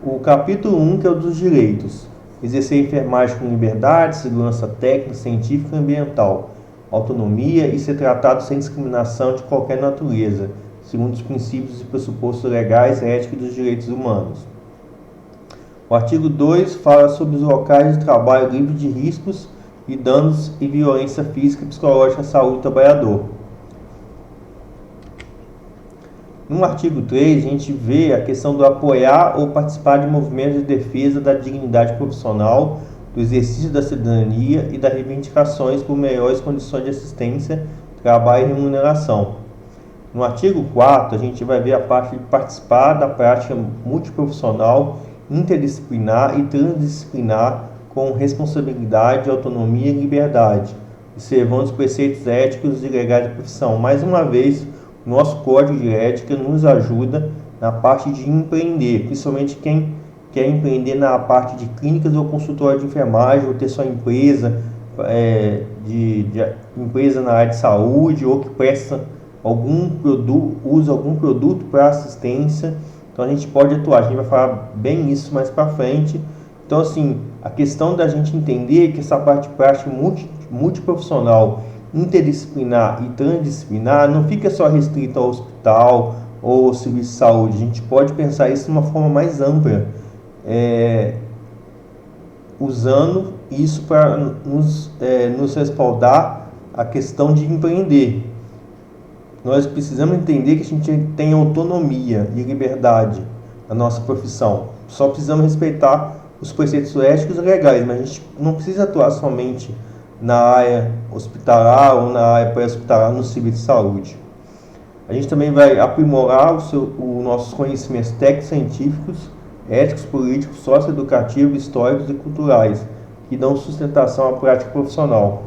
o capítulo 1, que é o dos direitos. Exercer a enfermagem com liberdade, segurança técnica, científica e ambiental, autonomia e ser tratado sem discriminação de qualquer natureza, segundo os princípios e pressupostos legais, éticos e dos direitos humanos. O artigo 2 fala sobre os locais de trabalho livre de riscos e danos e violência física e psicológica à saúde do trabalhador. No artigo 3, a gente vê a questão do apoiar ou participar de movimentos de defesa da dignidade profissional, do exercício da cidadania e das reivindicações por melhores condições de assistência, trabalho e remuneração. No artigo 4, a gente vai ver a parte de participar da prática multiprofissional, interdisciplinar e transdisciplinar com responsabilidade, autonomia e liberdade, observando os preceitos éticos e legais da profissão. Mais uma vez, nosso código de ética nos ajuda na parte de empreender, principalmente quem quer empreender na parte de clínicas ou consultório de enfermagem, ou ter sua empresa, empresa na área de saúde, ou que presta algum produto, usa algum produto para assistência. Então a gente pode atuar, a gente vai falar bem isso mais para frente. Então assim, a questão da gente entender que essa parte de prática multiprofissional, interdisciplinar e transdisciplinar não fica só restrita ao hospital ou ao serviço de saúde. A gente pode pensar isso de uma forma mais ampla, usando isso para nos respaldar a questão de empreender. Nós precisamos entender que a gente tem autonomia e liberdade na nossa profissão. Só precisamos respeitar os preceitos éticos e legais, mas a gente não precisa atuar somente na área hospitalar ou na área pré-hospitalar no serviço de saúde. A gente também vai aprimorar os nossos conhecimentos técnicos, científicos, éticos, políticos, socioeducativos, históricos e culturais, que dão sustentação à prática profissional.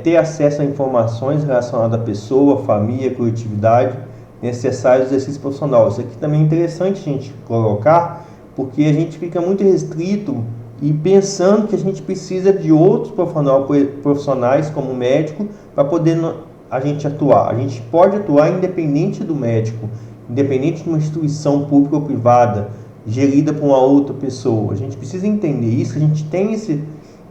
Ter acesso a informações relacionadas à pessoa, família, coletividade, necessários ao exercício profissional. Isso aqui também é interessante a gente colocar, porque a gente fica muito restrito e pensando que a gente precisa de outros profissionais como médico para poder a gente atuar. A gente pode atuar independente do médico, independente de uma instituição pública ou privada, gerida por uma outra pessoa. A gente precisa entender isso, a gente tem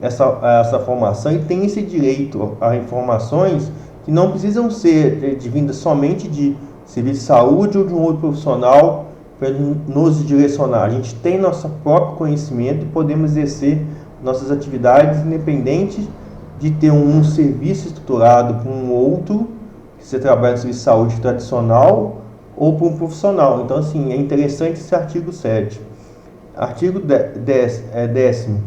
essa formação e tem esse direito a informações que não precisam ser vindas somente de serviço de saúde ou de um outro profissional para nos direcionar. A gente tem nosso próprio conhecimento e podemos exercer nossas atividades independente de ter um serviço estruturado por um outro, que você trabalha no serviço de saúde tradicional, ou por um profissional. Então, assim, é interessante esse artigo 7. Artigo 10º.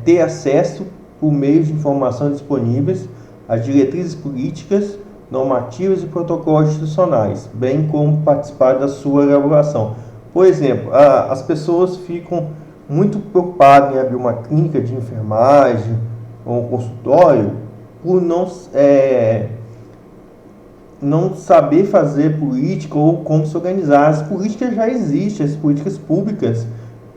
Ter acesso por meios de informação disponíveis às diretrizes políticas, normativas e protocolos institucionais, bem como participar da sua elaboração. Por exemplo, as pessoas ficam muito preocupadas em abrir uma clínica de enfermagem ou um consultório por não saber fazer política ou como se organizar. As políticas já existem, as políticas públicas,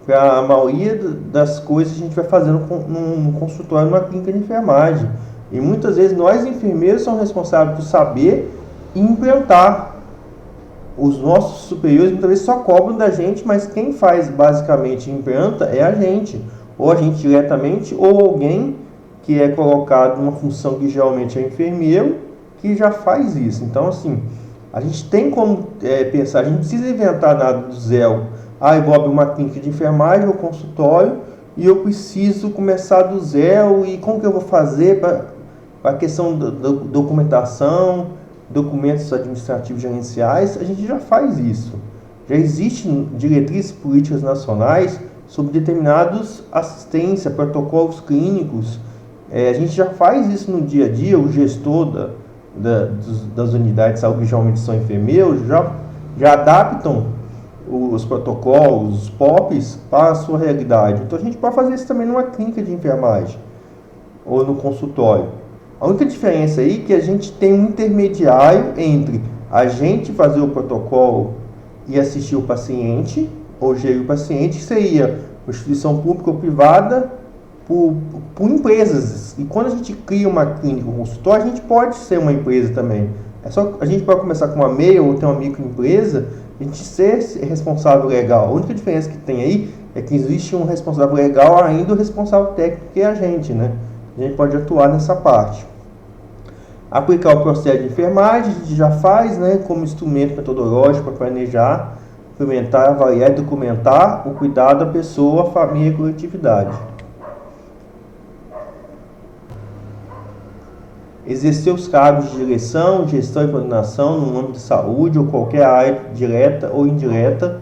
para a maioria das coisas a gente vai fazendo num consultório, numa clínica de enfermagem. E muitas vezes nós enfermeiros somos responsáveis por saber e implantar. Os nossos superiores muitas vezes só cobram da gente, mas quem faz basicamente implanta é a gente. Ou a gente diretamente, ou alguém que é colocado numa função que geralmente é enfermeiro, que já faz isso. Então, assim, a gente tem como pensar, a gente não precisa inventar nada do zero. Eu vou abrir uma clínica de enfermagem ou consultório e eu preciso começar do zero. E como que eu vou fazer para a questão da documentação, documentos administrativos gerenciais? A gente já faz isso. Já existem diretrizes políticas nacionais sobre determinados assistência, protocolos clínicos. A gente já faz isso no dia a dia. O gestor das unidades de saúde, que geralmente são enfermeiros, já adaptam os protocolos, os POPs, para a sua realidade. Então a gente pode fazer isso também numa clínica de enfermagem ou no consultório. A única diferença aí é que a gente tem um intermediário entre a gente fazer o protocolo e assistir o paciente, ou gerir o paciente, que seria uma instituição pública ou privada por empresas. E quando a gente cria uma clínica ou consultório, a gente pode ser uma empresa também. É só a gente pode começar com uma MEI ou ter uma microempresa, a gente ser responsável legal. A única diferença que tem aí é que existe um responsável legal, ainda o responsável técnico que é a gente, né? A gente pode atuar nessa parte. Aplicar o processo de enfermagem, a gente já faz, né, como instrumento metodológico para planejar, implementar, avaliar e documentar o cuidado da pessoa, família e coletividade. Exercer os cargos de direção, gestão e coordenação no âmbito de saúde ou qualquer área direta ou indireta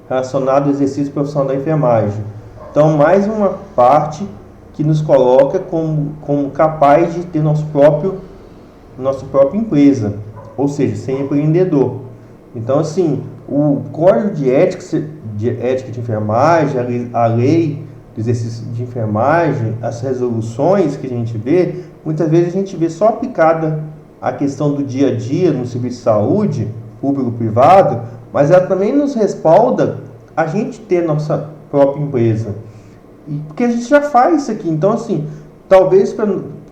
relacionada ao exercício profissional da enfermagem. Então, mais uma parte que nos coloca como capaz de ter nossa própria empresa, ou seja, ser empreendedor. Então, assim, o código de ética de enfermagem, a lei do exercício de enfermagem, as resoluções que a gente vê, muitas vezes a gente vê só aplicada a questão do dia a dia no serviço de saúde, público-privado, mas ela também nos respalda a gente ter nossa própria empresa. Porque a gente já faz isso aqui. Então, assim, talvez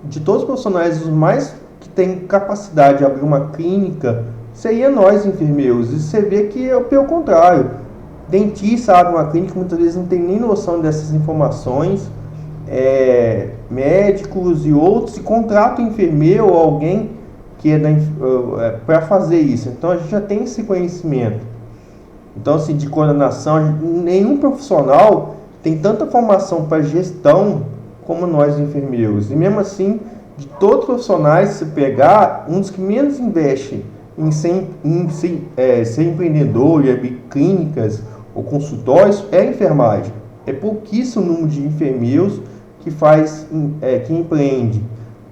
de todos os profissionais, os mais que têm capacidade de abrir uma clínica, seria nós, enfermeiros. E você vê que é pelo contrário. Dentista abre uma clínica, muitas vezes não tem nem noção dessas informações. Médicos e outros, e contratam um enfermeiro ou alguém que para fazer isso. Então, a gente já tem esse conhecimento. Então, assim, de coordenação, nenhum profissional tem tanta formação para gestão como nós, enfermeiros. E mesmo assim, de todos os profissionais, se pegar, um dos que menos investe em ser empreendedor e abrir clínicas ou consultórios é a enfermagem. É pouquíssimo número de enfermeiros que empreende,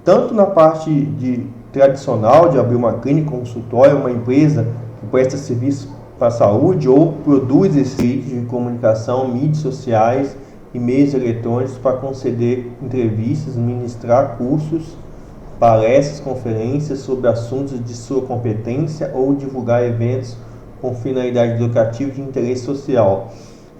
tanto na parte tradicional de abrir uma clínica, consultório, uma empresa que presta serviço para a saúde ou produz esse serviço de comunicação, mídias sociais e meios eletrônicos para conceder entrevistas, ministrar cursos, palestras, conferências sobre assuntos de sua competência ou divulgar eventos com finalidade educativa de interesse social.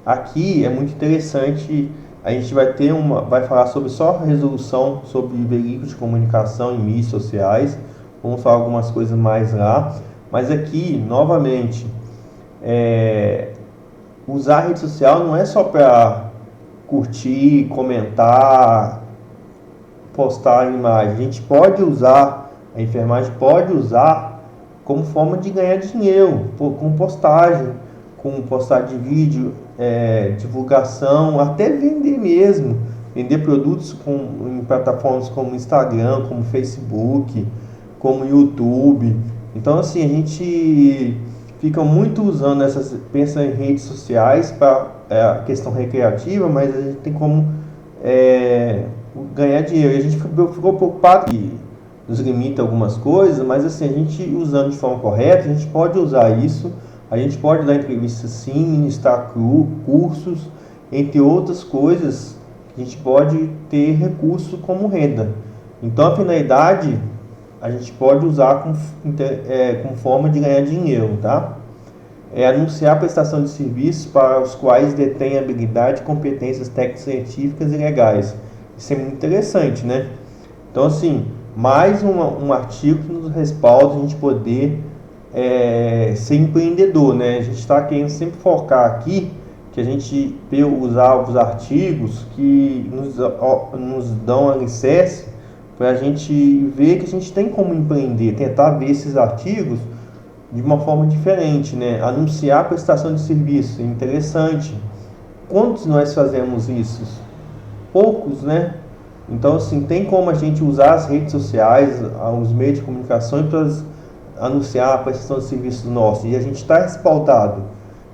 Aqui é muito interessante, a gente vai falar sobre só resolução sobre veículos de comunicação em mídias sociais, vamos falar algumas coisas mais lá, mas aqui, novamente, usar a rede social não é só para curtir, comentar, postar imagem. A gente pode usar, a enfermagem pode usar como forma de ganhar dinheiro, com postagem de vídeo, divulgação, até vender mesmo, vender produtos em plataformas como Instagram, como Facebook, como YouTube. Então, assim, a gente fica muito usando pensa em redes sociais para a questão recreativa, mas a gente tem como ganhar dinheiro. E a gente ficou preocupado que nos limita algumas coisas, mas assim, a gente usando de forma correta, a gente pode usar isso, a gente pode dar entrevistas sim, ministrar cursos, entre outras coisas, a gente pode ter recurso como renda. Então a finalidade a gente pode usar como forma de ganhar dinheiro, tá? Anunciar a prestação de serviços para os quais detém habilidade, competências técnicas, científicas e legais. Isso é muito interessante, né? Então, assim, mais um artigo que nos respalda a gente poder ser empreendedor, né? A gente está querendo sempre focar aqui que a gente usar os artigos que nos dão alicerce para a gente ver que a gente tem como empreender, tentar ver esses artigos de uma forma diferente, né? Anunciar a prestação de serviço, interessante. Quantos nós fazemos isso? Poucos, né? Então, assim, tem como a gente usar as redes sociais, os meios de comunicação para anunciar a prestação de serviço nosso, e a gente está respaldado.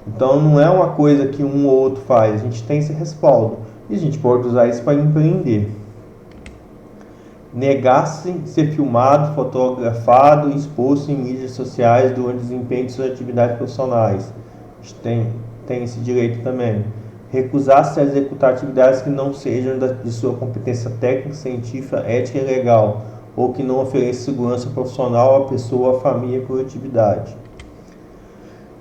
Então, não é uma coisa que um ou outro faz, a gente tem esse respaldo, e a gente pode usar isso para empreender. Negar-se ser filmado, fotografado e exposto em mídias sociais durante o desempenho de suas atividades profissionais. A gente tem esse direito também. Recusar-se a executar atividades que não sejam de sua competência técnica, científica, ética e legal, ou que não ofereçam segurança profissional à pessoa, à família e à coletividade.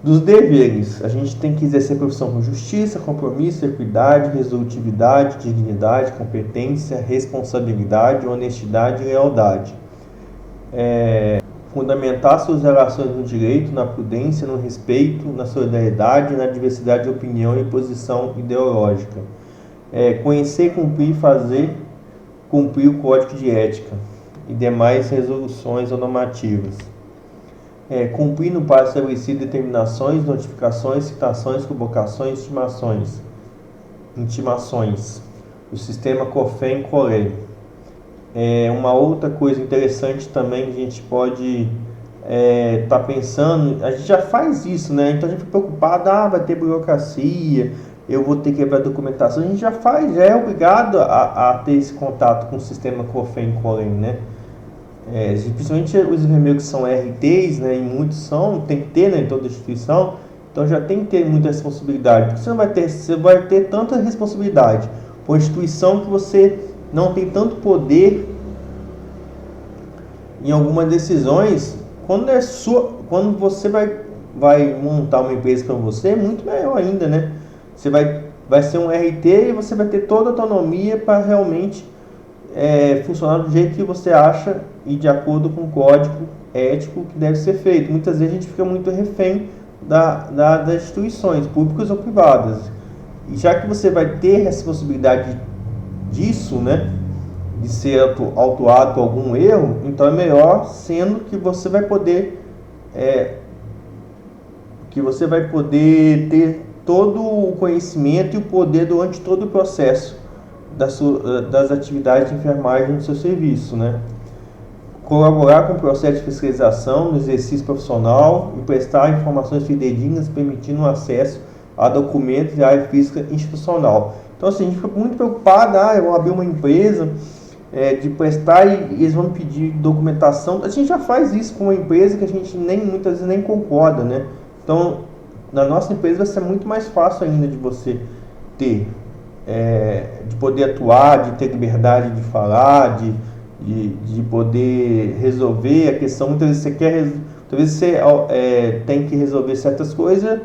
Dos deveres, a gente tem que exercer profissão com justiça, compromisso, equidade, resolutividade, dignidade, competência, responsabilidade, honestidade e lealdade. fundamentar suas relações no direito, na prudência, no respeito, na solidariedade, na diversidade de opinião e posição ideológica. Conhecer, cumprir e fazer cumprir o Código de Ética e demais resoluções ou normativas. Cumprir no prazo estabelecido determinações, notificações, citações, convocações, intimações. O sistema COFEN-COLEM. Uma outra coisa interessante também que a gente pode tá pensando, a gente já faz isso, né? Então a gente fica preocupado, vai ter burocracia, eu vou ter que quebrar a documentação. A gente já faz, já é obrigado a ter esse contato com o sistema COFEN-COLEM, né? Principalmente os enfermeiros que são RTs, né? E muitos são, tem que ter, né, em toda instituição, então já tem que ter muita responsabilidade, porque você vai ter tanta responsabilidade por instituição que você não tem tanto poder em algumas decisões. Quando você vai montar uma empresa para você, é muito melhor ainda, né? Você vai ser um RT e você vai ter toda a autonomia para realmente funcionar do jeito que você acha e de acordo com o código ético que deve ser feito. Muitas vezes a gente fica muito refém das instituições públicas ou privadas. E já que você vai ter essa possibilidade disso, né, de ser autuado por algum erro, então é melhor, sendo que você vai poder ter todo o conhecimento e o poder durante todo o processo das atividades de enfermagem no seu serviço, né? Colaborar com o processo de fiscalização no exercício profissional e prestar informações fidedignas, permitindo o acesso a documentos e área física institucional. Então, assim, a gente fica muito preocupado, eu vou abrir uma empresa de prestar e eles vão pedir documentação. A gente já faz isso com uma empresa que a gente muitas vezes nem concorda, né? Então, na nossa empresa vai ser muito mais fácil ainda de você ter, de poder atuar, de ter liberdade de falar, de poder resolver a questão. Muitas vezes você tem que resolver certas coisas,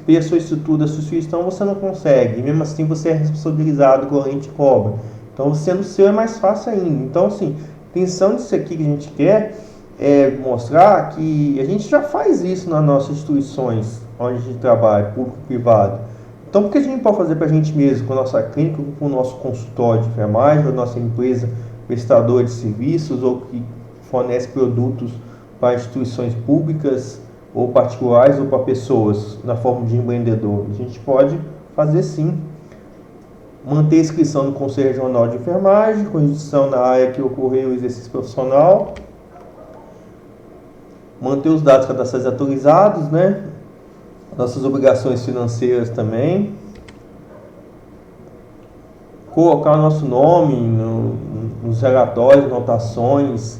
pela sua estrutura da sua instituição você não consegue, e mesmo assim você é responsabilizado com a gente cobra. Então, sendo seu é mais fácil ainda. Então, assim, a intenção disso aqui que a gente quer é mostrar que a gente já faz isso nas nossas instituições onde a gente trabalha, público e privado. Então, por que a gente não pode fazer para a gente mesmo, com a nossa clínica, com o nosso consultório de enfermagem, com a nossa empresa prestadora de serviços ou que fornece produtos para instituições públicas ou particulares ou para pessoas na forma de empreendedor? A gente pode fazer sim. Manter a inscrição no Conselho Regional de Enfermagem, com jurisdição na área que ocorreu o exercício profissional. Manter os dados cadastrais atualizados, né? Nossas obrigações financeiras também. Colocar o nosso nome nos relatórios, anotações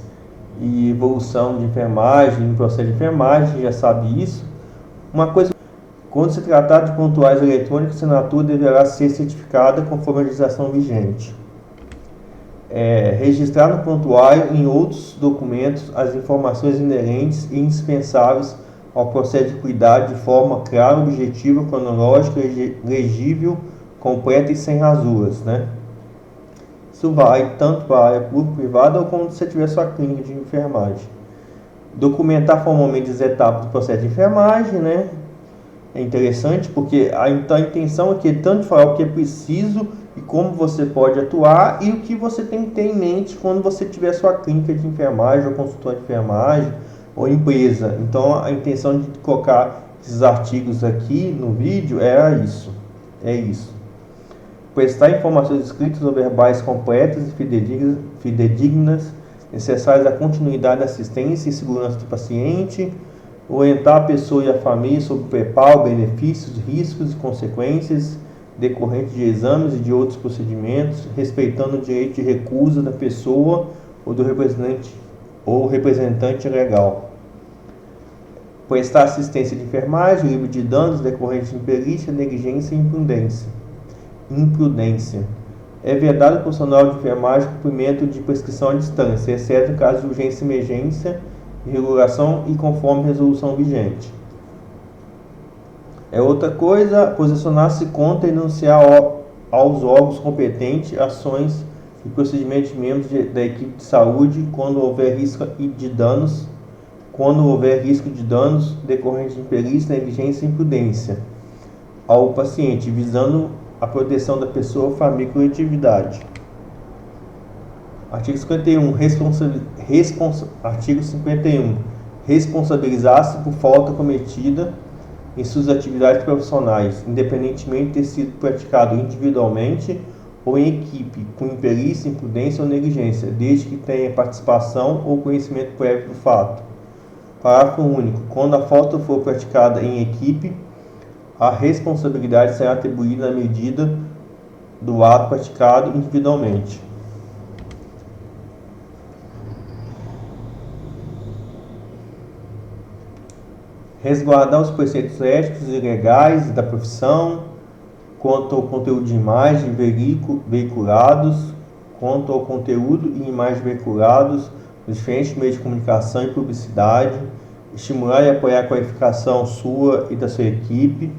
e evolução de enfermagem, no processo de enfermagem, já sabe isso. Uma coisa, quando se tratar de prontuários eletrônicos, a assinatura deverá ser certificada conforme a legislação vigente. Registrar no prontuário e em outros documentos as informações inerentes e indispensáveis ao processo de cuidado de forma clara, objetiva, cronológica, legível, completa e sem rasuras, né? Isso vai tanto para a área pública, privada, ou quando você tiver sua clínica de enfermagem. Documentar formalmente as etapas do processo de enfermagem, né? É interessante porque a intenção aqui é tanto falar o que é preciso e como você pode atuar e o que você tem que ter em mente quando você tiver sua clínica de enfermagem ou consultório de enfermagem ou empresa. Então, a intenção de colocar esses artigos aqui no vídeo é isso. Prestar informações escritas ou verbais completas e fidedignas necessárias à continuidade da assistência e segurança do paciente. Orientar a pessoa e a família sobre o preparo, benefícios, riscos e consequências decorrentes de exames e de outros procedimentos, respeitando o direito de recusa da pessoa ou do representante legal. Prestar assistência de enfermagem, livre de danos decorrentes de imperícia, negligência e imprudência. É vedado ao profissional de enfermagem o cumprimento de prescrição à distância, exceto em caso de urgência e emergência, regulação e conforme resolução vigente. Outra coisa, posicionar-se contra e denunciar aos órgãos competentes ações e procedimentos de membros da equipe de saúde quando houver risco de danos quando houver risco de danos decorrentes de imperícia, negligência e imprudência ao paciente, visando a proteção da pessoa, família e coletividade. Artigo 51. Artigo 51. Responsabilizar-se por falta cometida em suas atividades profissionais, independentemente de ter sido praticado individualmente ou em equipe, com imperícia, imprudência ou negligência, desde que tenha participação ou conhecimento prévio do fato. Parágrafo único. Quando a falta for praticada em equipe, a responsabilidade será atribuída na medida do ato praticado individualmente. Resguardar os preceitos éticos e legais da profissão, quanto ao conteúdo de imagem veiculados, quanto ao conteúdo e imagem veiculados nos diferentes meios de comunicação e publicidade, estimular e apoiar a qualificação sua e da sua equipe,